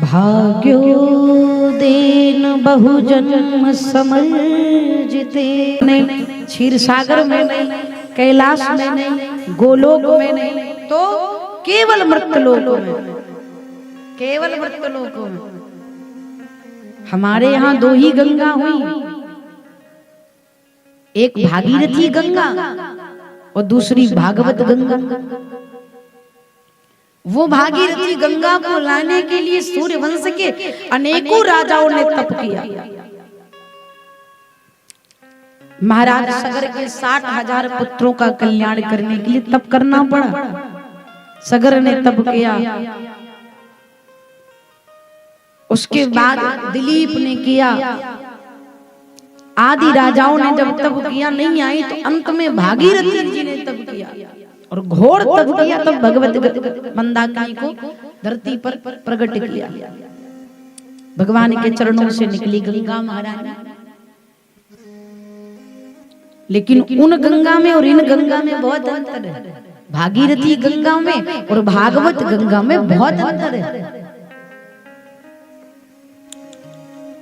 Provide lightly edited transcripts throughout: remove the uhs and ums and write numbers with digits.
भाग्योदेन बहुजन्म समर्जिते। नहीं, क्षीर सागर में नहीं, कैलाश में नहीं, गोलोक में नहीं, तो केवल मृत्यलोक में, केवल मृत्यलोक में। हमारे यहाँ दो ही गंगा हुई, एक भागीरथी गंगा और दूसरी भागवत गंगा। वो भागीरथी गंगा को लाने के लिए सूर्य वंश के अनेकों राजाओं ने तप किया। महाराज सगर के 60,000 पुत्रों का कल्याण करने के लिए तप करना पड़ा। सगर ने तप किया, उसके बाद दिलीप ने किया, आदि राजाओं ने जब तप किया नहीं आई, तो अंत में भागीरथी जी ने तप किया और घोर तप किया। तब भगवत मंदाकिनी को धरती पर प्रकट किया। भगवान के चरणों से निकली गंगा महारानी। लेकिन उन गंगा में और इन गंगा में बहुत अंतर है। भागीरथी गंगा में और भागवत गंगा में बहुत अंतर है।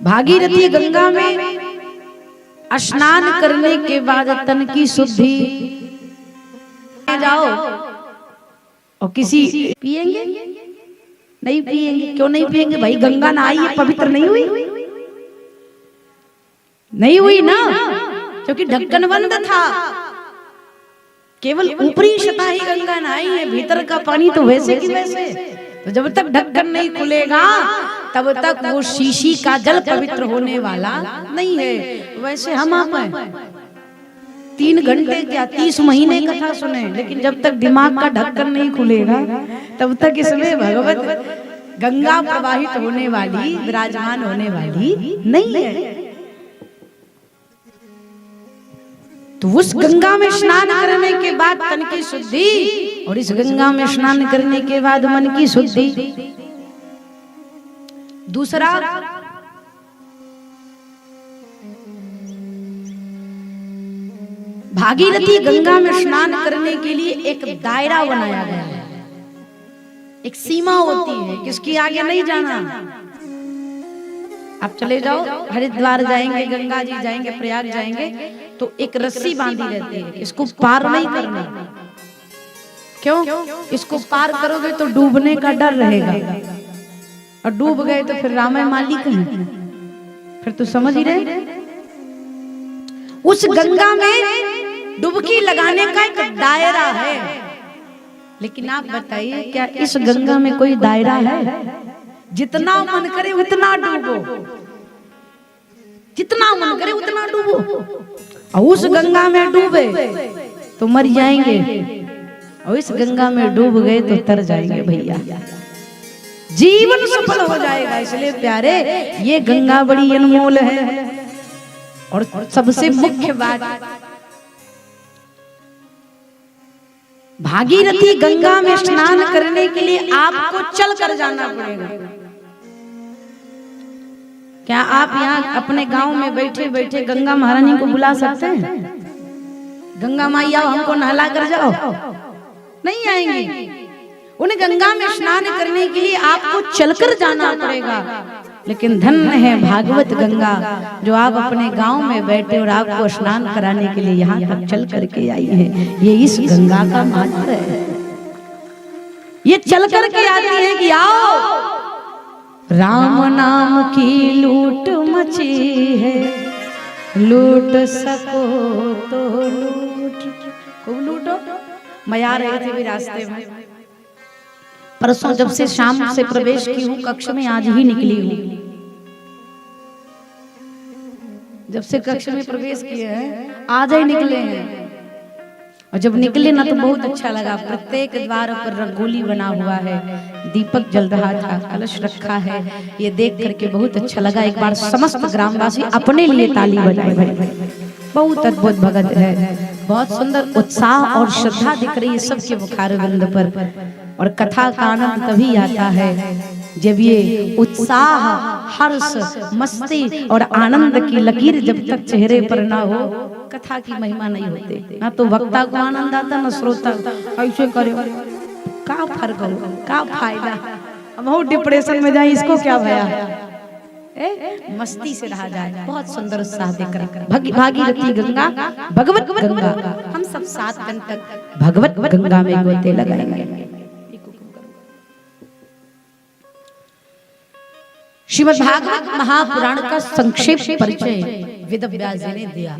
भागीरथी गंगा में स्नान करने के बाद तन की शुद्धि जाओ और किसी पिएंगे नहीं, पिएंगे क्यों नहीं पिएंगे भाई? गंगा नहाई है, पवित्र नहीं हुई? नहीं हुई ना, क्योंकि ढक्कन बंद था। केवल ऊपरी सतह ही गंगा नहाई है, भीतर का पानी तो वैसे की वैसे। तो जब तक ढक्कन नहीं खुलेगा तब तक वो शीशी का जल पवित्र होने वाला नहीं है। वैसे हम आप हैं 3 घंटे क्या 30 महीने कथा सुने, लेकिन जब तक दिमाग का ढक्कन नहीं खुलेगा तब तक इसमें भगवत गंगा प्रवाहित होने वाली, विराजमान होने वाली नहीं है। तो उस गंगा में स्नान करने के बाद तन की शुद्धि, और इस गंगा में स्नान करने के बाद मन की शुद्धि। दूसरा, भागीरथी गंगा में स्नान करने के लिए एक दायरा बनाया गया है, एक सीमा होती है, किसकी आगे नहीं जाना। आप चले जाओ, हरिद्वार जाएंगे, गंगा जी जाएंगे, प्रयाग जाएंगे, तो एक रस्सी बांधी रहती है, इसको पार नहीं करना। क्यों? इसको पार करोगे तो डूबने का डर रहेगा, और डूब गए तो फिर रामे मालिक हैं, फिर तो समझ ही रहे। उस गंगा में डुबकी लगाने का एक दायरा है, लेकिन आप बताइए क्या इस गंगा में कोई दायरा है? जितना मन करे उतना डूबो, जितना मन करे उतना डूबो। और उस गंगा में डूबे तो मर जाएंगे, और इस गंगा में डूब गए तो तर जाएंगे भैया, जीवन सफल हो जाएगा। इसलिए प्यारे, ये गंगा बड़ी अनमोल है। और सबसे मुख्य बात, भागीरथी गंगा में स्नान करने के लिए आपको चल कर जाना पड़ेगा। क्या आप यहाँ अपने गांव में बैठे बैठे गंगा महारानी को बुला सकते हैं? गंगा माई आओ हमको नहला कर जाओ, नहीं आएंगे। उन्हें गंगा में स्नान करने के लिए आपको चलकर जाना पड़ेगा। लेकिन धन्य है भागवत गंगा, जो आप अपने गांव में बैठे और आपको स्नान कराने के लिए यहाँ तक चल करके आई है। ये इस गंगा का महत्व है। ये चल करके आती है कि आओ, राम नाम की लूट मची है, लूट सको तो लूट। खूब लूटो। मैं आ रही थी भी रास्ते में, परसों जब से शाम से प्रवेश की हूँ कक्ष में, आज ही निकली हूँ। जब से कक्ष में प्रवेश किए हैं आज ही निकले हैं। और जब निकले ना तो बहुत अच्छा लगा। प्रत्येक द्वार पर रंगोली बना हुआ है, दीपक जल रहा था, कलश रखा है, ये देख करके बहुत अच्छा लगा। एक बार समस्त ग्रामवासी अपने लिए ताली बजाए। बहुत अद्भुत भगत है, बहुत सुंदर उत्साह और श्रद्धा दिख रही है सबके मुखारविंद पर। और कथा का आनंद तभी आता है जब ये उत्साह, हर्ष, मस्ती और आनंद की लकीर जब तक चेहरे पर ना हो, कथा की महिमा नहीं होती। ना तो वक्ता को आनंद आता, ना श्रोता। ऐसे करो, का फर्क हो, का फायदा? हम हो डिप्रेशन में जाए, इसको क्या भया, मस्ती से रहा जाए। बहुत सुंदर उत्साह देकर भागीरथी गंगा भगवत गंगा, हम सब 7 दिन तक भगवत गंगा में गोते लगाएंगे। श्रीमद् भागवत महापुराण का संक्षेप परिचय वेदव्यास जी ने दिया,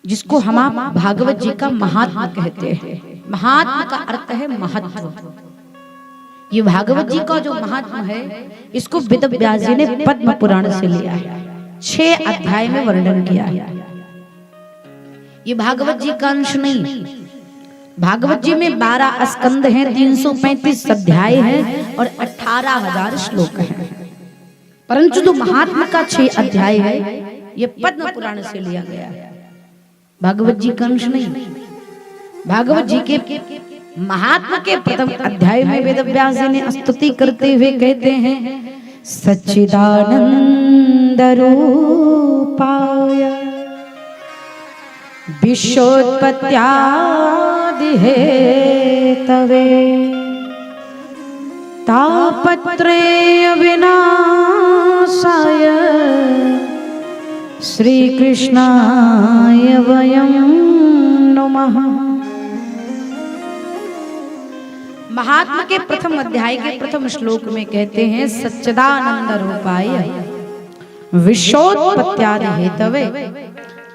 जिसको हम आप भागवत जी का महात्मा कहते हैं। महात्मा का अर्थ है महत्व। ये भागवत जी का जो महात्मा है, इसको वेदव्यास जी ने पद्म पुराण से लिया है, 6 अध्याय में वर्णन किया है। ये भागवत जी का अंश नहीं, भागवत जी में 12 स्कंद हैं, 335 अध्याय हैं और 18,000 श्लोक हैं। परंतु जो महात्मा का 6 अध्याय है, ये पद्म पुराण से लिया गया है, भागवत जी का अंश नहीं। भागवत जी के महात्मा के प्रथम अध्याय में वेदव्यास जी ने स्तुति करते हुए कहते हैं, सच्चिदानंद रूपाय विश्वोत्पत्त्यादि हेतवे तापत्रय विनाशाय श्री कृष्णाय वयं नमः। महात्मा के प्रथम अध्याय के प्रथम श्लोक में कहते हैं, सच्चिदानंद रूपाय विश्वोत्पत्त्यादि हेतवे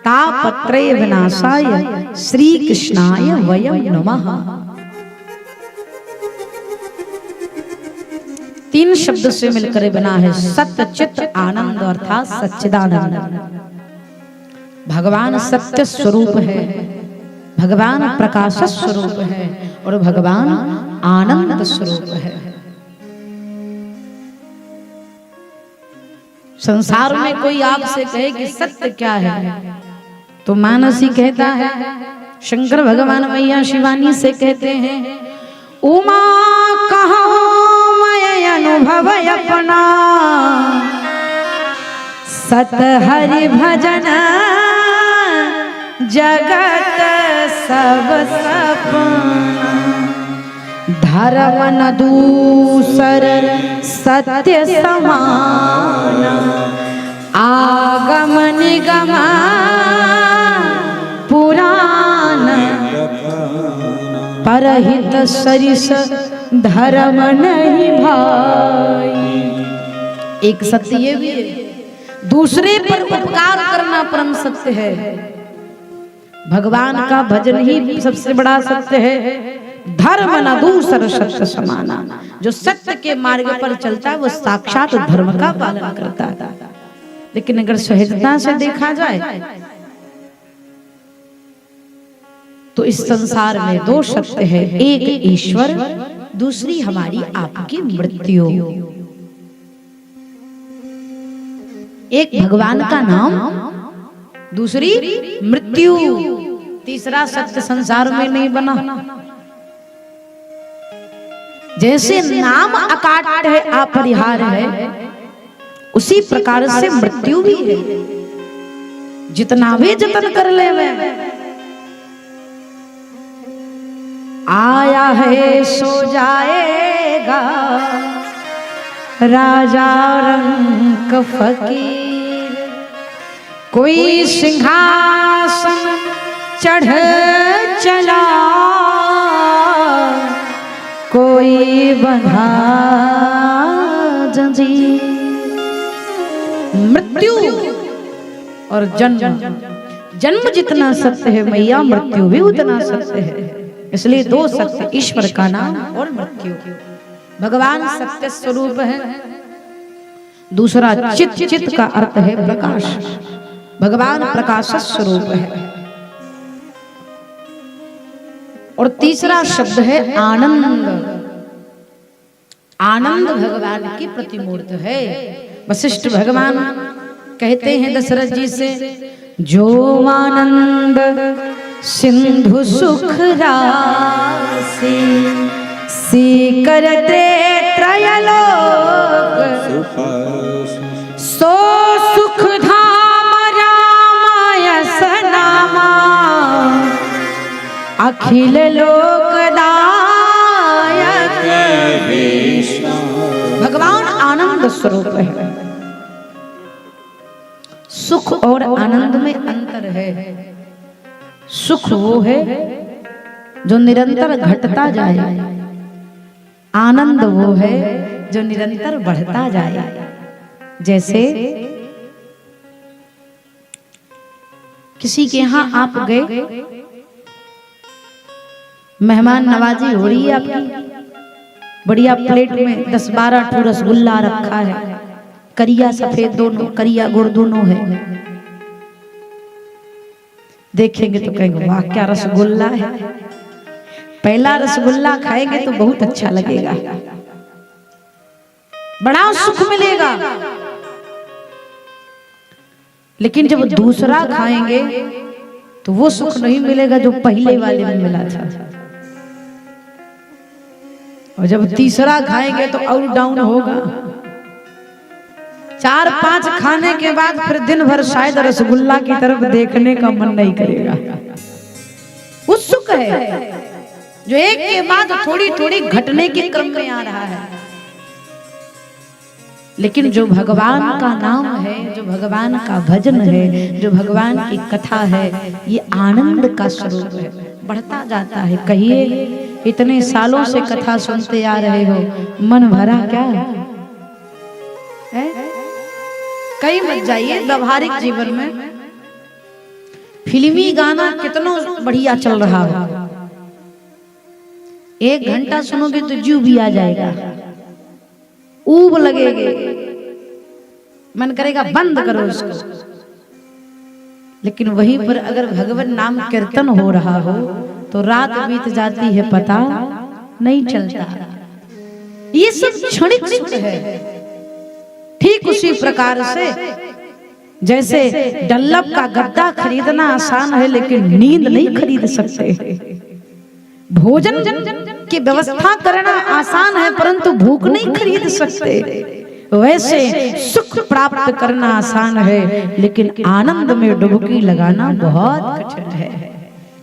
तापत्रय विनाशाय श्री कृष्णाय वयं नमः। 3 शब्द से मिलकर बना है सत्य चित आनंद, अर्थात सच्चिदानंद। भगवान सत्य स्वरूप है, भगवान प्रकाश स्वरूप है और भगवान आनंद स्वरूप है। संसार में कोई आपसे कहे कि सत्य क्या है, तो मानसी कहता है, शंकर भगवान मैया शिवानी से कहते हैं, उमा कहो मैं अनुभव अपना, सत हरि भजन जगत सब सपना, धर्म न दूसर सत्य समान, आगम निगम पुराण, परहित सरिस धर्म नहीं भाई। एक सत्य ये भी है, दूसरे पर उपकार करना परम सत्य है। भगवान का भजन ही सबसे बड़ा सत्य है। धर्म न दूसर सत्य समाना, जो सत्य के मार्ग पर चलता है वो साक्षात धर्म का पालन करता है। लेकिन अगर सहजता से देखा जाए तो इस संसार में 2 सत्य है, एक ईश्वर, दूसरी हमारी आपकी मृत्यु। एक भगवान का नाम, दूसरी मृत्यु। तीसरा सत्य संसार में नहीं बना। जैसे नाम अकाट है, अपरिहार्य है, उसी प्रकार से मृत्यु भी है। जितना भी जतन कर ले आया है सो जाएगा, राजा रंक फकीर, कोई सिंहासन चढ़ चला, कोई बंधा जंजीर। मृत्यु और जन्म, जन्म जितना सत्य है मैया, मृत्यु भी उतना सत्य है। इसलिए 2 सत्य, ईश्वर का नाम और मृत्यु। भगवान सत्य स्वरूप है, दूसरा चित, चित का अर्थ है प्रकाश, भगवान प्रकाश स्वरूप है। और तीसरा शब्द है आनंद। आनंद भगवान की प्रतिमूर्त है। वशिष्ठ भगवान कहते हैं दशरथ जी से, जो आनंद सिंधु सुख राशि, सीकर त्रयलोक, सो सुख धाम रामायस नामा, अखिल लोकदाता स्वरूप है। सुख और आनंद में अंतर है। सुख वो है जो निरंतर घटता जाए, आनंद वो है जो निरंतर बढ़ता जाए। जैसे किसी के यहां आप गए, मेहमान नवाजी हो रही है आपकी, बढ़िया प्लेट में 10-12 ठो रसगुल्ला रखा है, करिया सफेद दोनों, करिया गुड़ दोनों है। देखेंगे तो कहेंगे वाह क्या रसगुल्ला है। पहला रसगुल्ला खाएंगे तो बहुत अच्छा लगेगा, बड़ा सुख मिलेगा। लेकिन जब दूसरा खाएंगे तो वो सुख नहीं मिलेगा जो पहले वाले में मिला था। और जब तीसरा खाएंगे तो और डाउन होगा। 4-5 खाने के बाद फिर दिन भर शायद रसगुल्ला की तरफ देखने का मन नहीं करेगा। वो सुख है जो एक के बाद थोड़ी थोड़ी घटने के क्रम में आ रहा है। लेकिन जो भगवान का नाम है, जो भगवान का भजन है, जो भगवान की कथा है, ये आनंद का स्वरूप है, बढ़ता जाता है। कहिए इतने सालों से कथा सुनते आ रहे हो, मन भरा क्या है? कहीं मत जाइए। व्यवहारिक जीवन में फिल्मी गाना कितना बढ़िया चल रहा है, 1 घंटा सुनोगे तो जीव भी आ जाएगा, ऊब लगेगी, मन करेगा बंद करो उसको। लेकिन वहीं पर अगर भगवान नाम कीर्तन हो रहा हो तो रात बीत जाती है पता नहीं चलता। ये सब क्षणिक सुख है। ठीक उसी प्रकार से जैसे डल्लब का गद्दा खरीदना आसान है लेकिन नींद नहीं खरीद सकते। भोजन की व्यवस्था करना आसान है परंतु भूख नहीं खरीद सकते। वैसे सुख प्राप्त करना आसान है लेकिन आनंद में डुबकी लगाना बहुत कठिन है।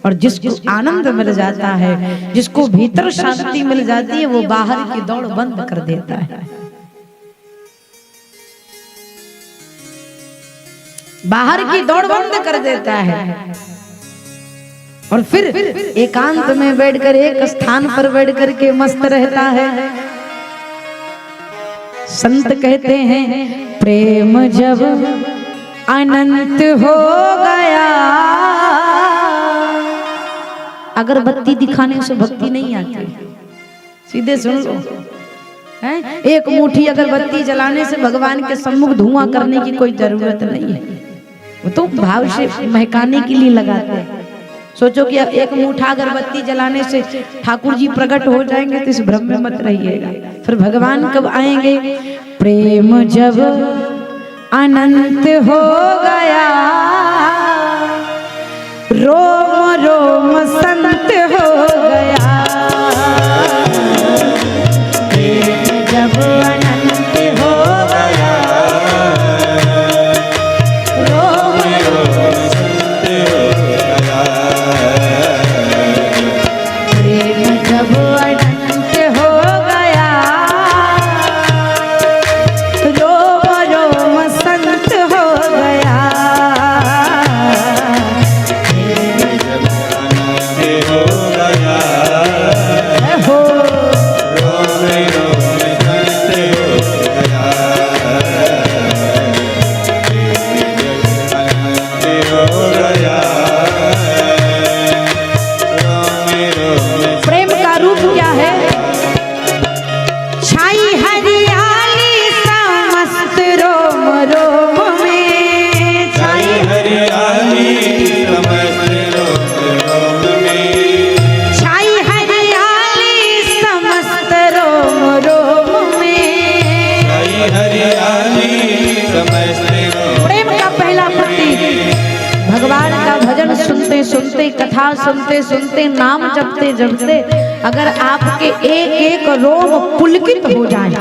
और जिसको आनंद मिल जाता है, जिसको भीतर शांति मिल जाती है, वो बाहर की दौड़ बंद कर देता है। बाहर की दौड़ बंद कर देता है और फिर एकांत में बैठकर एक स्थान पर बैठकर के मस्त रहता है। संत कहते हैं प्रेम जब अनंत हो गया। अगरबत्ती दिखाने से भक्ति नहीं आती, सीधे सुन लो। एक मुट्ठी अगरबत्ती जलाने से भगवान के सम्मुख धुआं करने की कोई जरूरत नहीं है, वो तो भाव से महकाने के लिए लगाते हैं। सोचो कि एक मुट्ठा अगरबत्ती जलाने से ठाकुर जी प्रकट हो जाएंगे तो इस भ्रम में मत रहिएगा। फिर भगवान कब आएंगे? प्रेम जब अनंत हो गया, रोम रोम संत हो गया। प्रेम जब अनंत हो गया, रोम रोम संत हो गया। प्रेम जब अनंत हो गया, रोम रोम संत हो गया। प्रेम का रूप क्या है? छाई हरियाली समस्त रोम रोम में, छाई हरियाली समस्त रोम रोम में, छाई हरियाली समस्त रोम रोम में, छाई हरियाली समस्त रोम। प्रेम का पहला प्रतीक भगवान का भजन सुनते सुनते, कथा सुनते सुनते, नाम जपते जपते अगर आपके एक एक रोम पुलकित हो जाए,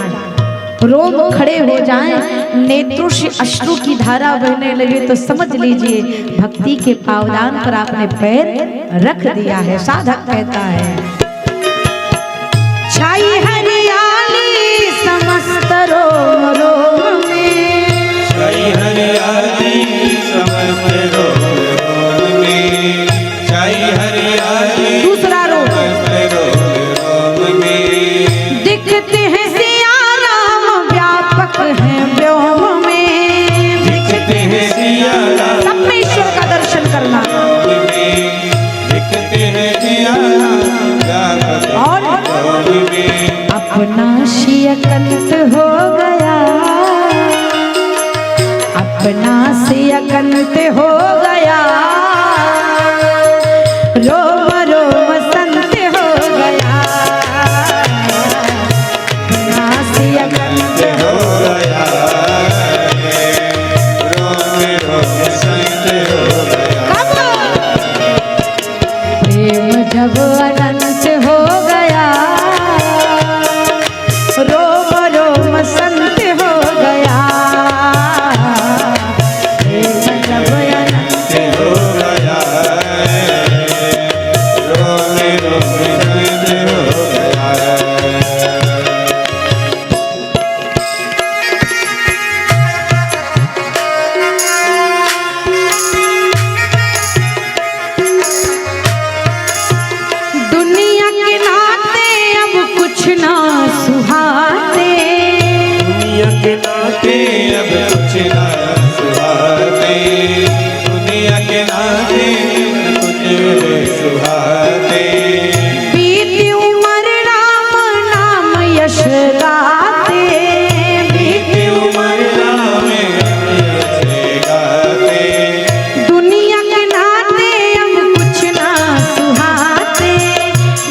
रोम खड़े हो जाएं, नेत्रों से अश्रु की धारा बहने लगे तो समझ लीजिए भक्ति के पावदान पर आपने पैर रख दिया है। साधक कहता है छाई हरियाली समस्त रोम रोम दिखते हैं सिया राम व्यापक हैं व्योम में, दिखते हैं सिया राम सब में ईश्वर का दर्शन करना। दिखते हैं सिया राम व्यापक और व्योम में, अपना सियकंत हो गया, अपना सियकंत हो गया, रोम रोम संत हो गया, अपना सियकंत हो गया, रोम रोम संत हो गया। प्रेम जब अनंत हो गया, रोम रोम संत हो गया, प्रेम जब अनंत हो गया, रोम रोम संत हो गया। दुनिया के नाते अब कुछ ना सुहाते, दुनिया के नाते अब कुछ ना सुहाते, दुनिया के नाते कुछ सुहाते, बीती उम्र राम नाम यश गाते, बीती उम्र राम यश गाते, दुनिया के नाते अब कुछ ना सुहाते,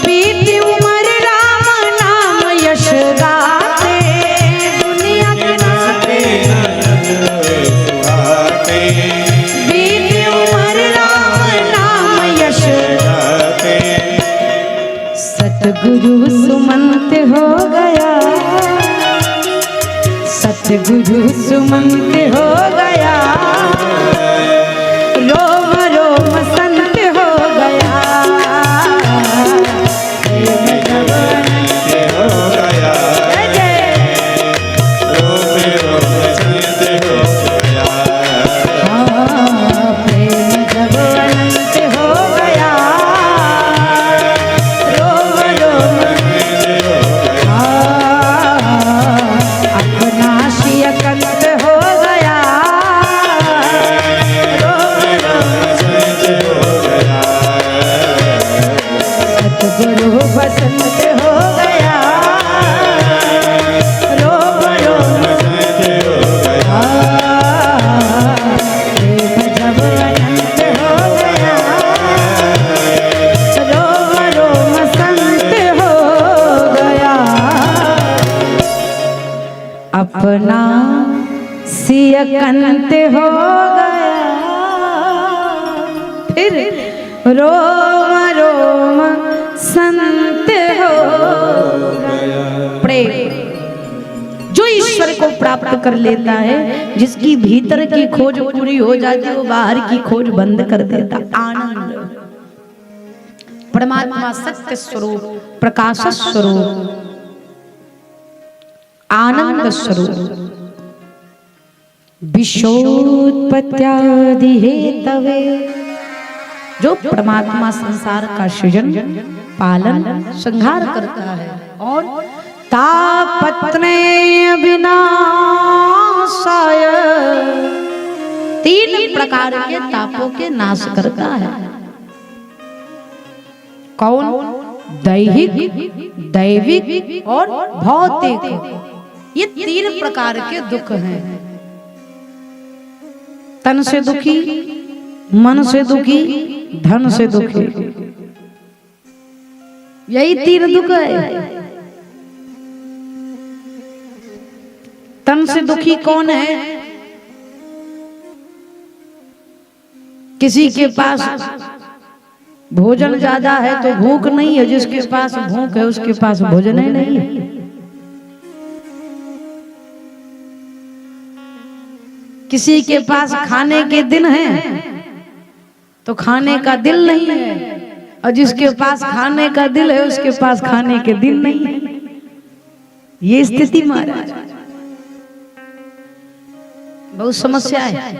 बीती उम्र राम नाम यश गाते, दुनिया के नाते सुहाते, बीती उम्र राम नाम यश। गाते, सतगुरु सुमंत हो गया, सतगुरु सुमंत हो गया, रोम रोम संत हो गया, प्रेम जब अनंत हो गया, जय जय। रोम रोम संत हो गया, हाँ, प्रेम जब अनंत हो गया, रोम रोम अपना सियकंत हो गया, रोम रोम सतगुरु बसंत हो गया, रोम रोम प्रेम जब अनंत हो गया, रोम रोम संत हो गया, अपना सियकंत हो गया, फिर रोम रोम संत हो गया। प्रेम जो ईश्वर को प्राप्त कर लेता है, जिसकी भीतर की खोज पूरी हो जाती है, वो बाहर की खोज बंद कर देता। आनंद परमात्मा सत्य स्वरूप, प्रकाश स्वरूप, आनंद स्वरूप, विश्वोत्पत्त्यादि हेतवे, जो परमात्मा संसार का सृजन, पालन, संहार करता है और तापत्रय विनाशाय, तीन प्रकार के तापों के नाश करता है। कौन? दैहिक, दैविक और भौतिक, ये तीन प्रकार के दुख हैं। तन से दुखी, मन से दुखी, धन से दुखी, यही तीन दुख है। तन से दुखी कौन है? किसी के पास भोजन ज्यादा है तो भूख नहीं है, जिसके पास भूख है उसके पास भोजन ही नहीं है। किसी के पास खाने के दिन है तो खाने का दिल नहीं है, और जिसके पास खाने का दिल है उसके पास खाने के दिन नहीं है। ये स्थिति महाराज बहुत समस्या है।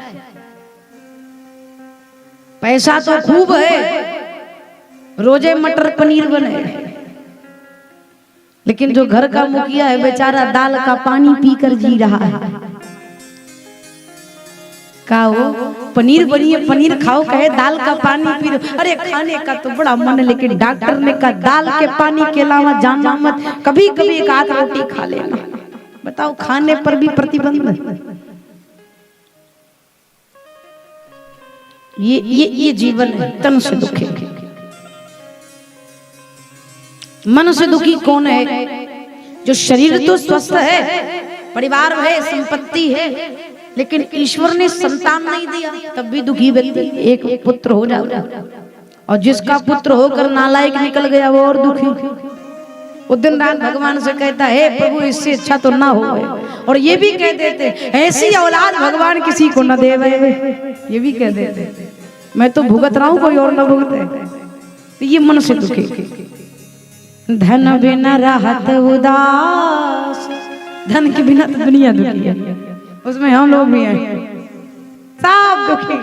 पैसा तो खूब है, रोजे मटर पनीर बने, लेकिन जो घर का मुखिया है बेचारा दाल का पानी पीकर जी रहा है। का वो पनीर बनी है, पनीर खाओ, कहे दाल का पानी पी लो। अरे खाने का तो बड़ा मन है, लेकिन डॉक्टर ने कहा दाल के पानी के अलावा जानना मत, कभी कभी एक आध रोटी खा लेना। बताओ, खाने पर भी प्रतिबंध है। ये जीवन है, तन से दुखी, मन से दुखी कौन है? जो शरीर तो स्वस्थ है, परिवार है, संपत्ति है, लेकिन ईश्वर ने संतान नहीं दिया, तब भी दुखी व्यक्ति। एक पुत्र हो जाता, और जिसका पुत्र होकर नालायक निकल गया वो और दुखी। वो दिन रात भगवान से कहता है प्रभु इससे अच्छा तो ना हो। और ये भी कह देते ऐसी औलाद भगवान किसी को न दे। ये भी कह देते मैं तो भुगत रहा हूं, कोई और न भुगते। तो ये मन से दुखी। धन बिना राहत उदास, धन के बिना तो दुनिया दुखी है, उसमें हम लोग भी हैं, सब दुखी।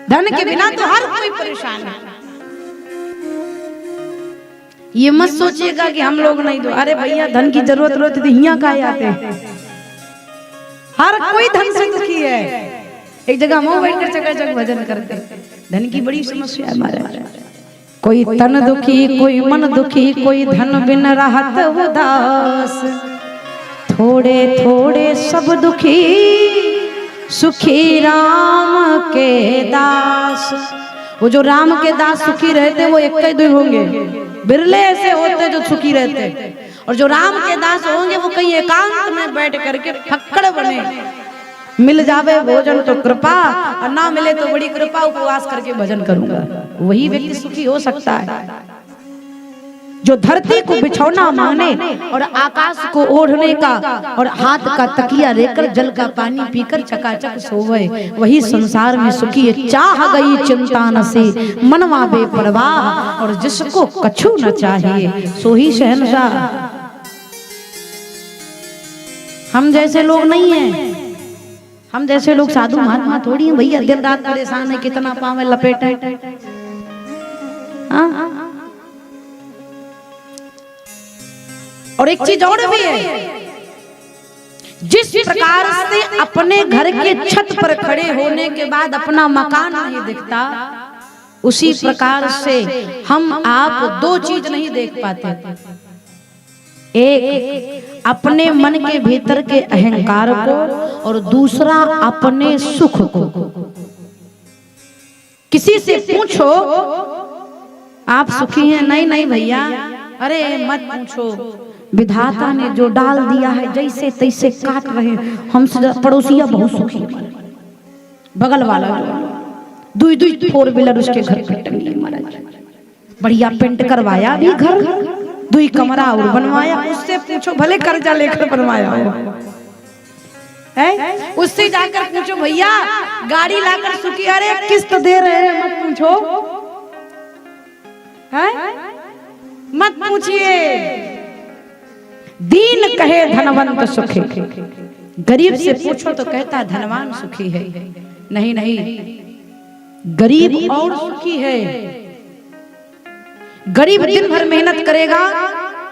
धन के बिना तो हर कोई परेशान है। ये मत सोचिएगा कि हम लोग नहीं दो। अरे भैया धन की जरूरत होती तो यहाँ का आते हैं। हर कोई धन से दुखी है। एक जगह हम बैठकर चकाचक भजन करते। धन की बड़ी समस्या है हमारे। कोई तन दुखी, कोई मन दुखी, कोई धन बिन राहत उदास। थोड़े थोड़े सब दुखी, सुखी राम के दास। वो जो राम के दास सुखी रहते वो एक ही दो होंगे, बिरले ऐसे होते जो सुखी रहते। और जो राम के दास होंगे वो कहीं एकांत में बैठ करके फक्कड़ बने। मिल जावे भोजन तो कृपा, और ना मिले तो बड़ी कृपा, उपवास करके भजन करूंगा। वही व्यक्ति सुखी हो सकता है जो धरती को बिछौना माने और आकाश को ओढ़ने का और हाथ का तकिया लेकर जल का पानी पीकर चकाचक सोवे। वही संसार में सुखी है। चाह गई चिंता न से मनवा बेपरवाह, और जिसको कछु न चाहिए सो ही शहंशाह। हम जैसे लोग नहीं हैं, हम जैसे लोग साधु महात्मा थोड़ी हैं भैया। दिन रात परेशान है, कितना पावे लपेटे। हाँ, और एक चीज और भी है, जिस प्रकार से अपने घर के छत पर खड़े होने के बाद अपना मकान नहीं दिखता, उसी प्रकार से हम आप दो चीज नहीं देख पाते। एक अपने मन के भीतर के अहंकार को, और दूसरा अपने सुख को। किसी से पूछो आप सुखी हैं? नहीं नहीं भैया, अरे मत पूछो, विधाता ने जो डाल दिया है जैसे तैसे काट रहे। हमसे पड़ोसिया बहुत सुखी है, बगल वाला दुई दुई 4 व्हीलर उसके घर पे टंगी महाराज, बढ़िया पेंट करवाया भी घर, 2 कमरा और बनवाया। उससे पूछो, भले कर्जा लेकर बनवाया हो है, उससे जाकर पूछो भैया गाड़ी लाकर सुखी, अरे किस्त दे रहे हैं, मत पूछो है, मत पूछिए। दीन कहे धनवंत सुखी, गरीब से पूछो तो कहता धनवान सुखी है। नहीं नहीं, गरीब और सुखी है। गरीब दिन भर मेहनत करेगा,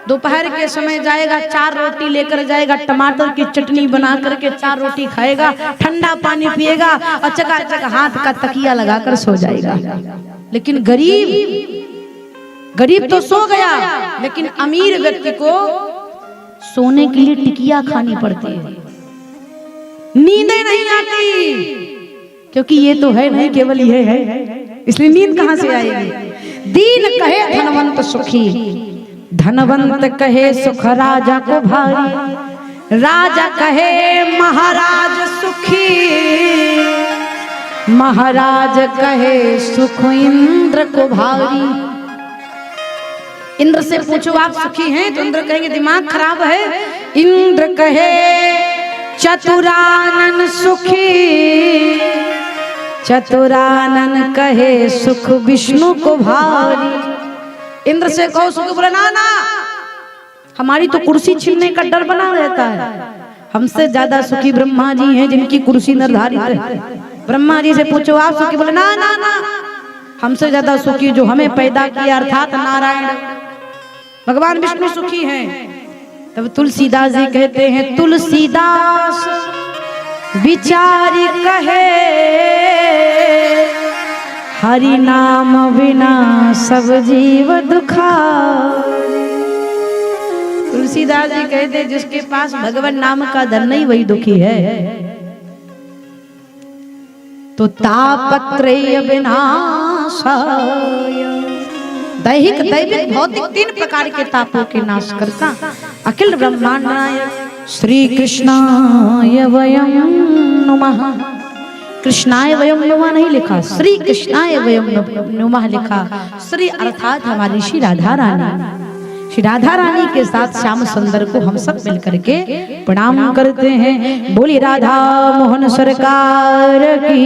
दोपहर के समय जाएगा 4 रोटी लेकर जाएगा, टमाटर की चटनी बना करके 4 रोटी खाएगा, ठंडा पानी पिएगा और चकाचक हाथ का तकिया लगाकर सो जाएगा। लेकिन गरीब तो सो गया, लेकिन अमीर व्यक्ति को सोने के लिए टिकिया खानी पड़ती है, नींदें नहीं आती, क्योंकि ये तो है नहीं, केवल ये है, इसलिए नींद कहां से आएगी। दीन कहे धनवंत सुखी, धनवंत कहे सुख राजा को भारी, राजा कहे महाराज सुखी, महाराज कहे सुख इंद्र को भारी। इंद्र से पूछो आप सुखी हैं, तो इंद्र कहेंगे दिमाग खराब है। इंद्र कहे चतुरानन सुखी, चतुरानन कहे सुख विष्णु को भारी। इंद्र से कहो सुख, बोले ना ना, हमारी तो कुर्सी छीनने का डर बना रहता है। हमसे ज्यादा सुखी ब्रह्मा जी हैं, जिनकी कुर्सी निर्धारित है। ब्रह्मा जी से पूछो आप सुखी, बोले ना ना ना, हमसे ज्यादा सुखी जो हमें पैदा किया अर्थात नारायण। भगवान विष्णु सुखी हैं। तब तुलसीदास जी कहते हैं, तुलसीदास विचारी कहे, हरि नाम बिना सब जीव दुखा। तुलसीदास जी कहते, जिसके पास भगवान नाम का धन नहीं वही दुखी है। तो तापत्रय विनाशाय, दैहिक दैविक भौतिक 3 प्रकार के तापों के नाश करता अखिल ब्रह्मांड नायक श्री कृष्णाय वयं नमः। कृष्णाय वयं नमः नहीं लिखा, श्री कृष्णाय वयं नमः लिखा। श्री अर्थात हमारी श्री राधा रानी। श्री राधा रानी के साथ श्याम सुंदर को हम सब मिलकर के प्रणाम करते हैं। बोली राधा मोहन सरकार की।